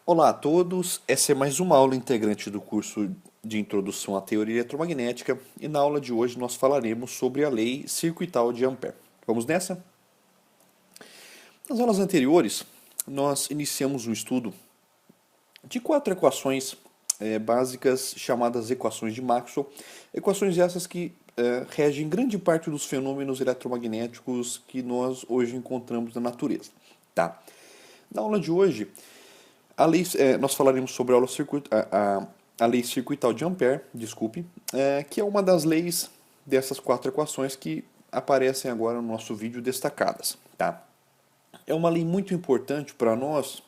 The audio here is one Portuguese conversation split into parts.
Olá a todos, essa é mais uma aula integrante do curso de Introdução à Teoria Eletromagnética e na aula de hoje nós falaremos sobre a lei circuital de Ampère. Vamos nessa? Nas aulas anteriores, nós iniciamos um estudo de quatro equações básicas chamadas equações de Maxwell, equações essas que regem grande parte dos fenômenos eletromagnéticos que nós hoje encontramos na natureza. Tá? Na aula de hoje, nós falaremos sobre a lei circuital de Ampère, desculpe, que é uma das leis dessas quatro equações que aparecem agora no nosso vídeo destacadas. Tá? É uma lei muito importante para nós,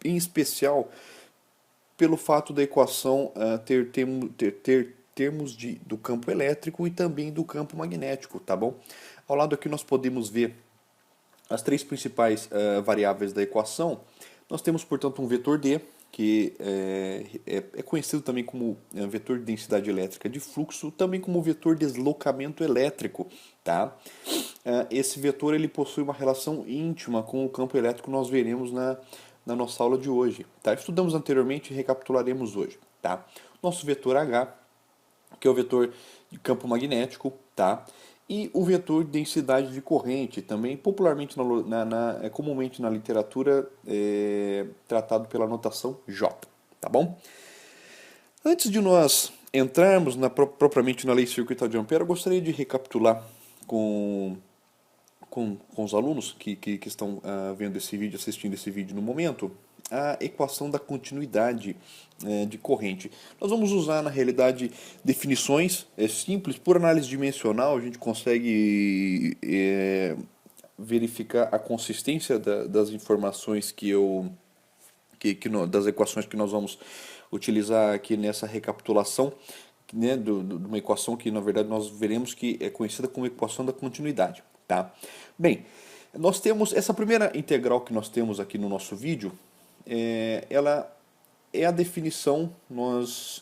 em especial pelo fato da equação ter termos do campo elétrico e também do campo magnético, tá bom? Ao lado aqui nós podemos ver as três principais variáveis da equação. Nós temos, portanto, um vetor D, que é conhecido também como vetor de densidade elétrica de fluxo, também como vetor deslocamento elétrico. Tá? Esse vetor ele possui uma relação íntima com o campo elétrico que nós veremos na nossa aula de hoje. Tá? Estudamos anteriormente e recapitularemos hoje. Tá? Nosso vetor H, que é o vetor de campo magnético, tá? E o vetor de densidade de corrente, também popularmente, comumente na literatura, tratado pela notação J, tá bom? Antes de nós entrarmos propriamente na lei circuital de Ampère, eu gostaria de recapitular com os alunos que estão vendo esse vídeo, assistindo esse vídeo no momento, a equação da continuidade de corrente. Nós vamos usar, na realidade, definições simples. Por análise dimensional, a gente consegue verificar a consistência das informações das equações que nós vamos utilizar aqui nessa recapitulação, né, de uma equação que, na verdade, nós veremos que é conhecida como equação da continuidade. Tá? Bem, nós temos essa primeira integral que nós temos aqui no nosso vídeo, ela é a definição, nós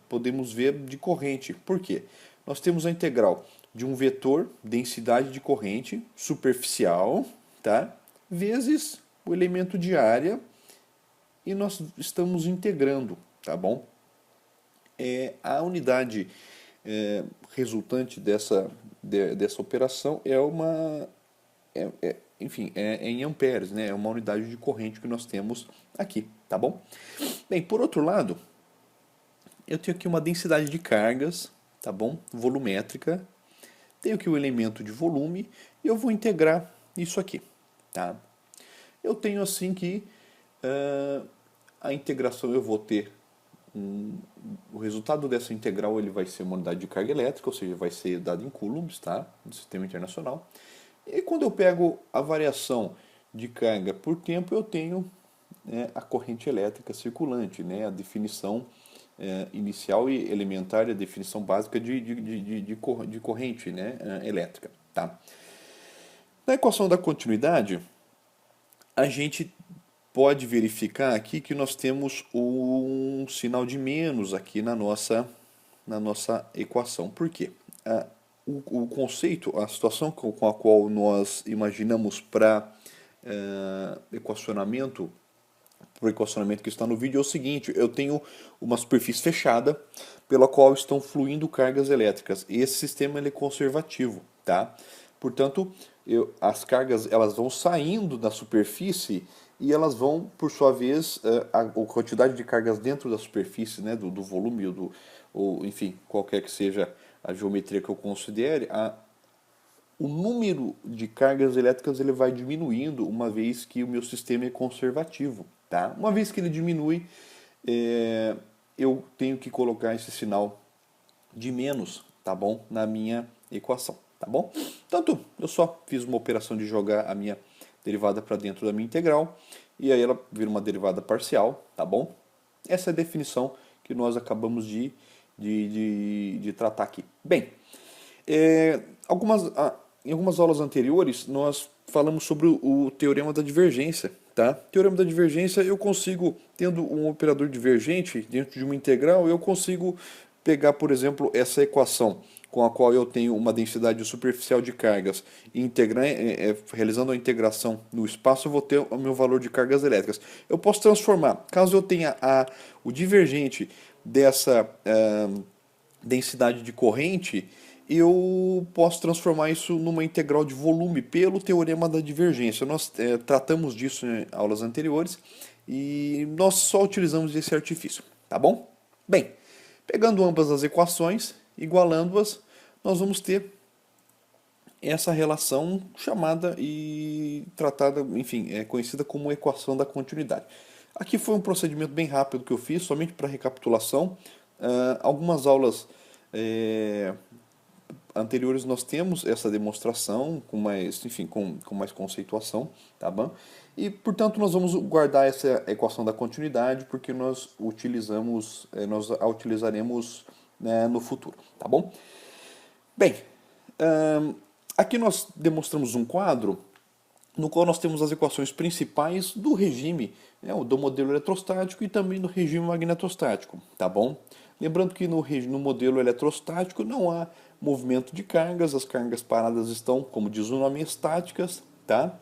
podemos ver, de corrente. Por quê? Nós temos a integral de um vetor, densidade de corrente, superficial, tá? Vezes o elemento de área, e nós estamos integrando, tá bom? A unidade resultante dessa operação enfim, é em amperes, né? É uma unidade de corrente que nós temos aqui, tá bom? Bem, por outro lado, eu tenho aqui uma densidade de cargas, tá bom? Volumétrica. Tenho aqui o elemento de volume e eu vou integrar isso aqui, tá? Eu tenho assim que a integração eu vou ter o resultado dessa integral ele vai ser uma unidade de carga elétrica, ou seja, vai ser dado em coulombs, tá? Do sistema internacional. E quando eu pego a variação de carga por tempo, eu tenho a corrente elétrica circulante, né? A definição inicial e elementar, a definição básica de corrente, né? Elétrica. Tá? Na equação da continuidade, a gente pode verificar aqui que nós temos um sinal de menos aqui na nossa equação. Por quê? O conceito, a situação com a qual nós imaginamos para equacionamento, para o equacionamento que está no vídeo é o seguinte: eu tenho uma superfície fechada pela qual estão fluindo cargas elétricas. E esse sistema ele é conservativo, tá? Portanto, as cargas elas vão saindo da superfície e elas vão, por sua vez, a quantidade de cargas dentro da superfície, né, do volume, ou enfim, qualquer que seja a geometria que eu considere, o número de cargas elétricas ele vai diminuindo uma vez que o meu sistema é conservativo. Tá? Uma vez que ele diminui, eu tenho que colocar esse sinal de menos, tá bom, na minha equação. Tá bom? Tanto eu só fiz uma operação de jogar a minha derivada para dentro da minha integral, e aí ela vira uma derivada parcial, tá bom? Essa é a definição que nós acabamos de tratar aqui. Bem, em algumas aulas anteriores nós falamos sobre o teorema da divergência. Tá? Teorema da divergência, eu consigo, tendo um operador divergente dentro de uma integral, eu consigo pegar, por exemplo, essa equação com a qual eu tenho uma densidade superficial de cargas e realizando a integração no espaço, eu vou ter o meu valor de cargas elétricas. Eu posso transformar, caso eu tenha o divergente dessa densidade de corrente, eu posso transformar isso numa integral de volume pelo teorema da divergência. Nós tratamos disso em aulas anteriores e nós só utilizamos esse artifício, tá bom? Bem, pegando ambas as equações, igualando-as, nós vamos ter essa relação chamada e tratada, enfim, é conhecida como equação da continuidade. Aqui foi um procedimento bem rápido que eu fiz, somente para recapitulação. Algumas aulas anteriores nós temos essa demonstração com mais, enfim, com mais conceituação, tá bom? E, portanto, nós vamos guardar essa equação da continuidade porque nós a utilizaremos, né, no futuro, tá bom? Bem, aqui nós demonstramos um quadro no qual nós temos as equações principais do regime, né, do modelo eletrostático e também do regime magnetostático, tá bom? Lembrando que no modelo eletrostático não há movimento de cargas, as cargas paradas estão, como diz o nome, estáticas, tá?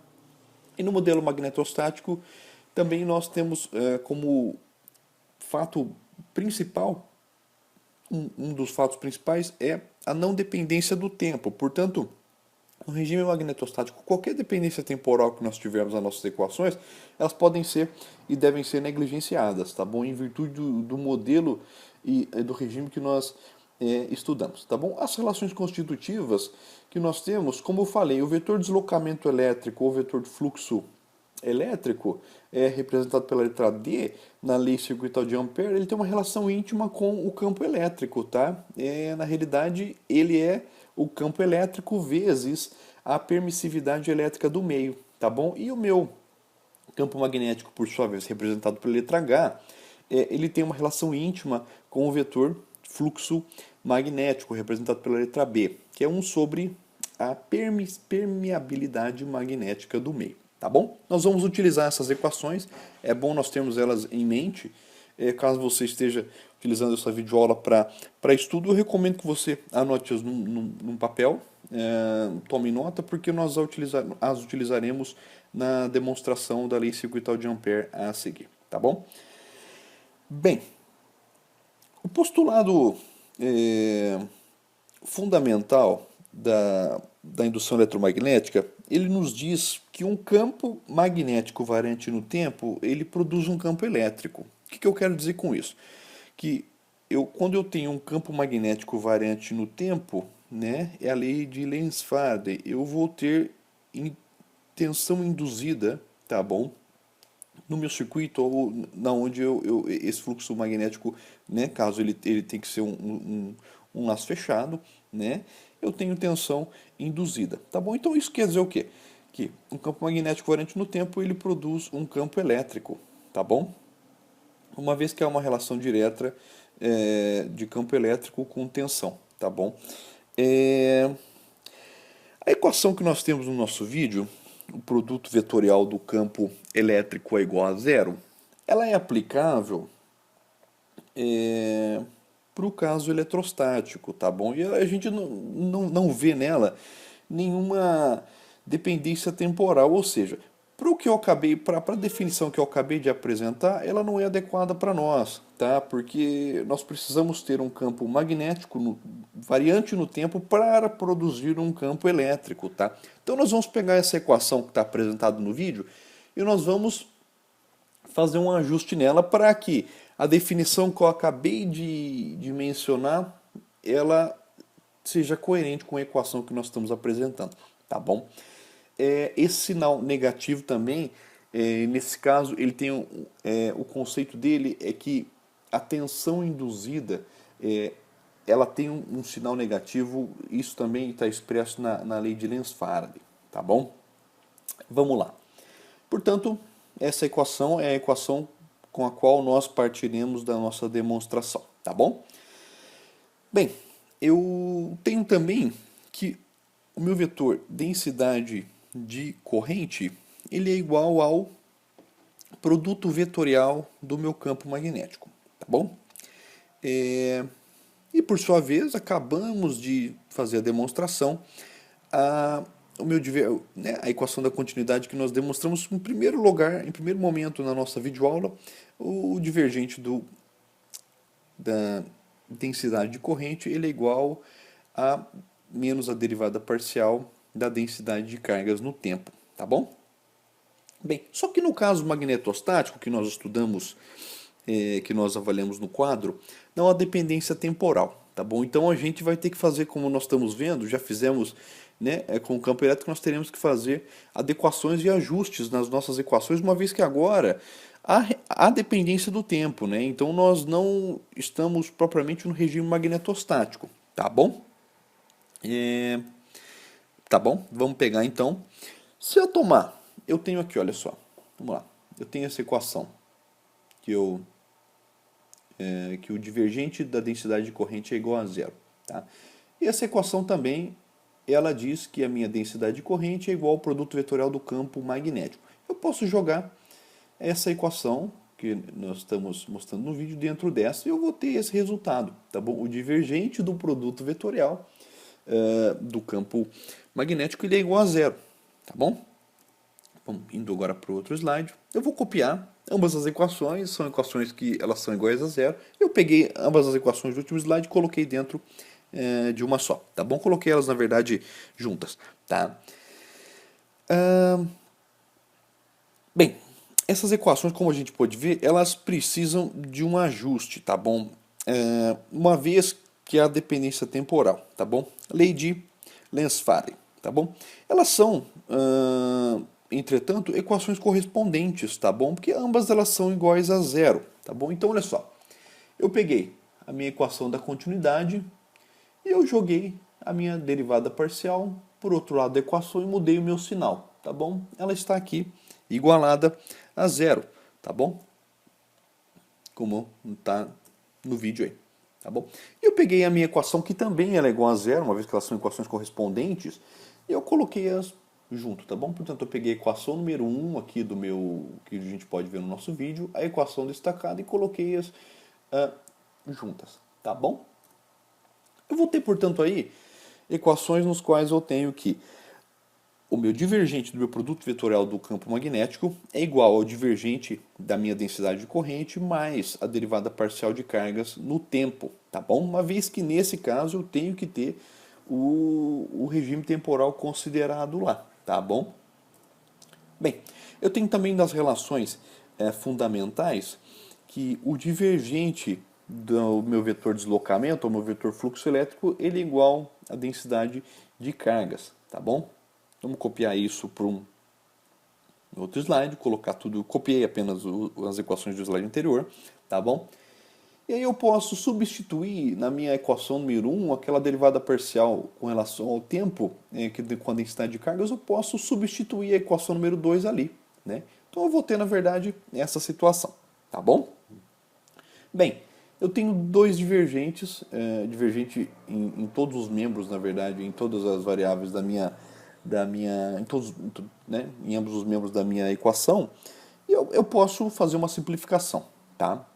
E no modelo magnetostático também nós temos como fato principal, um dos fatos principais é a não dependência do tempo. Portanto, no regime magnetostático, qualquer dependência temporal que nós tivermos nas nossas equações, elas podem ser e devem ser negligenciadas, tá bom? Em virtude do modelo e do regime que nós estudamos, tá bom? As relações constitutivas que nós temos, como eu falei, o vetor de deslocamento elétrico ou vetor de fluxo elétrico é representado pela letra D na lei circuital de Ampère, ele tem uma relação íntima com o campo elétrico, tá? Na realidade, ele é o campo elétrico vezes a permissividade elétrica do meio, tá bom? E o meu campo magnético, por sua vez, representado pela letra H, ele tem uma relação íntima com o vetor fluxo magnético, representado pela letra B, que é 1 sobre a permeabilidade magnética do meio. Tá bom? Nós vamos utilizar essas equações, é bom nós termos elas em mente. Caso você esteja utilizando essa videoaula para estudo, eu recomendo que você anote-as num papel, tome nota, porque nós as utilizaremos na demonstração da lei circuital de Ampère a seguir. Tá bom? Bem, o postulado fundamental da indução eletromagnética, ele nos diz que um campo magnético variante no tempo, ele produz um campo elétrico. O que eu quero dizer com isso? Que quando eu tenho um campo magnético variante no tempo, né, é a lei de Lenz-Faraday, eu vou ter tensão induzida, tá bom? No meu circuito, ou na onde esse fluxo magnético, né, caso ele tem que ser um laço fechado, né, eu tenho tensão induzida, tá bom? Então isso quer dizer o quê? Que um campo magnético variante no tempo, ele produz um campo elétrico, tá bom? Uma vez que há uma relação direta de campo elétrico com tensão, tá bom? A equação que nós temos no nosso vídeo, o produto vetorial do campo elétrico é igual a zero, ela é aplicável para o caso eletrostático, tá bom? E a gente não vê nela nenhuma dependência temporal, ou seja, para a definição que eu acabei de apresentar, ela não é adequada para nós, tá? Porque nós precisamos ter um campo magnético variante no tempo para produzir um campo elétrico, tá? Então nós vamos pegar essa equação que está apresentada no vídeo e nós vamos fazer um ajuste nela para que a definição que eu acabei de mencionar, ela seja coerente com a equação que nós estamos apresentando, tá bom? Esse sinal negativo também, nesse caso, ele tem o conceito dele é que a tensão induzida, ela tem um sinal negativo, isso também está expresso na lei de Lenz-Faraday, tá bom? Vamos lá. Portanto, essa equação é a equação com a qual nós partiremos da nossa demonstração, tá bom? Bem, eu tenho também que o meu vetor densidade de corrente, ele é igual ao produto vetorial do meu campo magnético, tá bom? E por sua vez, acabamos de fazer a demonstração, a, né, a equação da continuidade que nós demonstramos em primeiro lugar, em primeiro momento na nossa videoaula, o divergente da densidade de corrente ele é igual a menos a derivada parcial da densidade de cargas no tempo, tá bom? Bem, só que no caso magnetostático que nós estudamos, que nós avaliamos no quadro, não há dependência temporal, tá bom? Então a gente vai ter que fazer como nós estamos vendo, já fizemos, né, com o campo elétrico nós teremos que fazer adequações e ajustes nas nossas equações, uma vez que agora há dependência do tempo, né? Então nós não estamos propriamente no regime magnetostático, tá bom? Tá bom? Vamos pegar então. Se eu tomar, eu tenho aqui, olha só, vamos lá. Eu tenho essa equação que o divergente da densidade de corrente é igual a zero, tá? E essa equação também, ela diz que a minha densidade de corrente é igual ao produto vetorial do campo magnético. Eu posso jogar essa equação que nós estamos mostrando no vídeo dentro dessa e eu vou ter esse resultado, tá bom? O divergente do produto vetorial do campo magnético ele é igual a zero, tá bom? Vamos indo agora para o outro slide. Eu vou copiar ambas as equações, são equações que elas são iguais a zero. Eu peguei ambas as equações do último slide e coloquei dentro de uma só, tá bom? Coloquei elas, na verdade, juntas, tá? Bem, essas equações, como a gente pode ver, elas precisam de um ajuste, tá bom? Uma vez que há dependência temporal, tá bom? Lei de Lenz-Faren, tá bom? Elas são, entretanto, equações correspondentes, tá bom? Porque ambas elas são iguais a zero, tá bom? Então, olha só. Eu peguei a minha equação da continuidade e eu joguei a minha derivada parcial por outro lado da equação e mudei o meu sinal, tá bom? Ela está aqui igualada a zero, tá bom? Como está no vídeo aí, tá bom? E eu peguei a minha equação que também ela é igual a zero, uma vez que elas são equações correspondentes, e eu coloquei-as junto, tá bom? Portanto, eu peguei a equação número 1 aqui do meu, que a gente pode ver no nosso vídeo, a equação destacada e coloquei-as juntas, tá bom? Eu vou ter, portanto, aí equações nos quais eu tenho que o meu divergente do meu produto vetorial do campo magnético é igual ao divergente da minha densidade de corrente mais a derivada parcial de cargas no tempo, tá bom? Uma vez que nesse caso eu tenho que ter o regime temporal considerado lá, tá bom? Bem, eu tenho também das relações fundamentais que o divergente do meu vetor deslocamento, ou meu vetor fluxo elétrico, ele é igual à densidade de cargas, tá bom? Vamos copiar isso para um outro slide, colocar tudo, copiei apenas as equações do slide anterior, tá bom? E aí eu posso substituir na minha equação número 1, aquela derivada parcial com relação ao tempo, com a densidade de cargas, eu posso substituir a equação número 2 ali, né? Então eu vou ter, na verdade, essa situação, tá bom? Bem, eu tenho dois divergentes, divergente em todos os membros, na verdade, em todas as variáveis em todos, né, em ambos os membros da minha equação, e eu posso fazer uma simplificação, tá?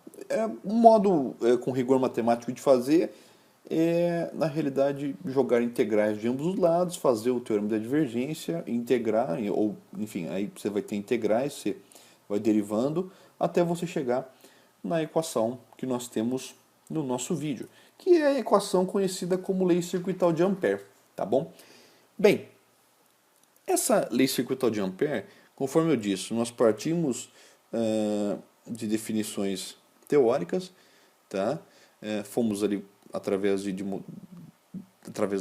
Um modo com rigor matemático de fazer na realidade, jogar integrais de ambos os lados, fazer o teorema da divergência, integrar, ou enfim, aí você vai ter integrais, você vai derivando, até você chegar na equação que nós temos no nosso vídeo, que é a equação conhecida como lei circuital de Ampère, tá bom? Bem, essa lei circuital de Ampère, conforme eu disse, nós partimos de definições teóricas, tá? Fomos ali através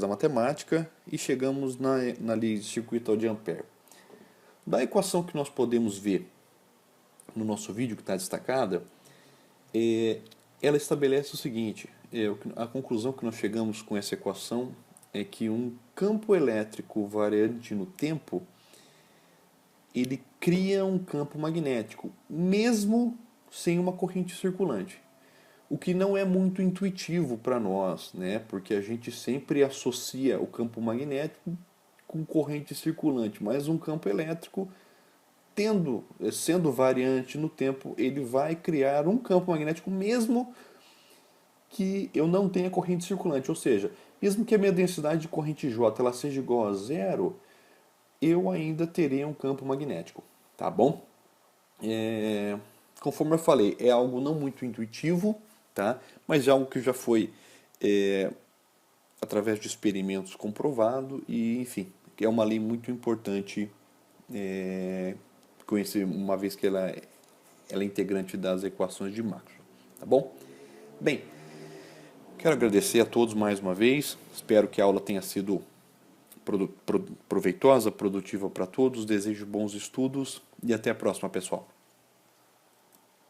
da matemática e chegamos na lei circuital de Ampère. Da equação que nós podemos ver no nosso vídeo, que está destacada, ela estabelece o seguinte, a conclusão que nós chegamos com essa equação é que um campo elétrico variante no tempo, ele cria um campo magnético, mesmo sem uma corrente circulante. O que não é muito intuitivo para nós, né? Porque a gente sempre associa o campo magnético com corrente circulante, mas um campo elétrico, sendo variante no tempo, ele vai criar um campo magnético mesmo que eu não tenha corrente circulante, ou seja, mesmo que a minha densidade de corrente J ela seja igual a zero, eu ainda terei um campo magnético, tá bom? É, conforme eu falei, é algo não muito intuitivo, tá? Mas é algo que já foi, através de experimentos, comprovado e, enfim, que é uma lei muito importante, conhecer, uma vez que ela é integrante das equações de Maxwell, tá bom? Bem, quero agradecer a todos mais uma vez, espero que a aula tenha sido proveitosa, produtiva para todos, desejo bons estudos e até a próxima, pessoal.